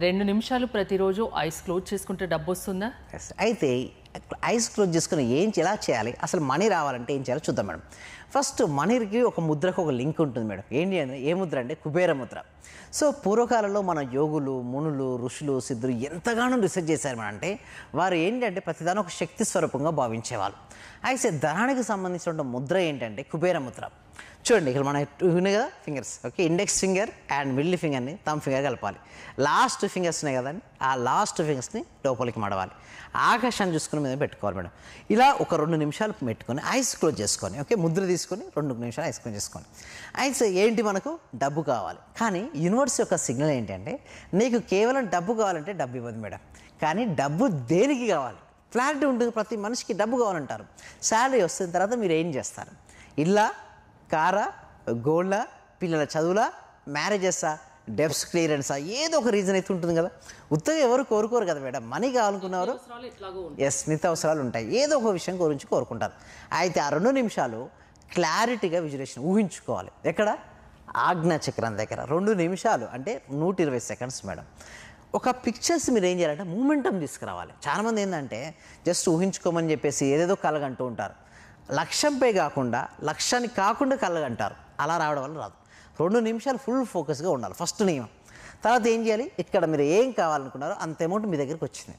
2 నిమిషాలు ప్రతిరోజు eyes close చేసుకుంటే డబ్బొస్తుందా? అయితే ఐస్ క్లోజ్ చేసుకుని ఎలా చేయాలి, అసలు మనీ రావాలంటే ఏం చేయాలో చూద్దాం మేడం. ఫస్ట్ మనీకి ఒక ముద్రకు ఒక లింక్ ఉంటుంది మేడం. ఏంటి అంటే ఏ ముద్ర అంటే కుబేర ముద్ర. సో పూర్వకాలంలో మన యోగులు, మునులు, ఋషులు, సిద్ధులు ఎంతగానో రిసెర్చ్ చేశారు మేడం. అంటే వారు ఏంటంటే ప్రతిదాని ఒక శక్తి స్వరూపంగా భావించేవాళ్ళు. అయితే ధనానికి సంబంధించిన ముద్ర ఏంటంటే కుబేర ముద్ర. చూడండి, ఇక్కడ మన ఉన్నాయి కదా fingers, okay, index finger and middle ఫింగర్ని థంబ్ ఫింగర్ కలపాలి. లాస్ట్ ఫింగర్స్ ఉన్నాయి కదండి, ఆ లాస్ట్ ఫింగర్స్ని లోపలికి మడవాలి. ఆకాశాన్ని చూసుకుని మీద పెట్టుకోవాలి మేడం. ఇలా ఒక 2 నిమిషాలు పెట్టుకొని ఐస్ క్లోజ్ చేసుకొని, ఓకే, ముద్ర తీసుకొని 2 నిమిషాలు ఐస్ క్లోజ్ చేసుకొని. అయితే ఏంటి, మనకు డబ్బు కావాలి. కానీ యూనివర్స్ యొక్క సిగ్నల్ ఏంటంటే నీకు కేవలం డబ్బు కావాలంటే డబ్బు ఇవ్వదు మేడం. కానీ డబ్బు దేనికి కావాలి, క్లారిటీ ఉంటుంది. ప్రతి మనిషికి డబ్బు కావాలంటారు. శాలరీ వస్తున్న తర్వాత మీరు ఏం చేస్తారు? ఇల్లా, కారా, గోల్డా, పిల్లల చదువులా, మ్యారేజెస్సా, డెబ్స్ క్లియరెన్సా, ఏదో ఒక రీజన్ అయితే ఉంటుంది కదా. ఉత్తగా ఎవరు కోరుకోరు కదా మేడం. మనీ కావాలనుకున్నవారు మిగతా అవసరాలు ఉంటాయి, ఏదో ఒక విషయం గురించి కోరుకుంటారు. అయితే ఆ 2 నిమిషాలు క్లారిటీగా విజులేషన్ ఊహించుకోవాలి. ఎక్కడ? ఆజ్ఞా చక్రం దగ్గర 2 నిమిషాలు అంటే 120 సెకండ్స్ మేడం. ఒక పిక్చర్స్ మీరు ఏం చేయాలంటే మూమెంటం తీసుకురావాలి. చాలామంది ఏంటంటే జస్ట్ ఊహించుకోమని చెప్పేసి ఏదేదో కలగంటూ ఉంటారు. లక్ష్యంపై కాకుండా, లక్ష్యానికి కాకుండా కలగంటారు. అలా రావడం వల్ల రాదు. 2 నిమిషాలు ఫుల్ ఫోకస్గా ఉండాలి ఫస్ట్ నియమం. తర్వాత ఏం చేయాలి, ఇక్కడ మీరు ఏం కావాలనుకున్నారో అంత అమౌంట్ మీ దగ్గరికి వచ్చింది.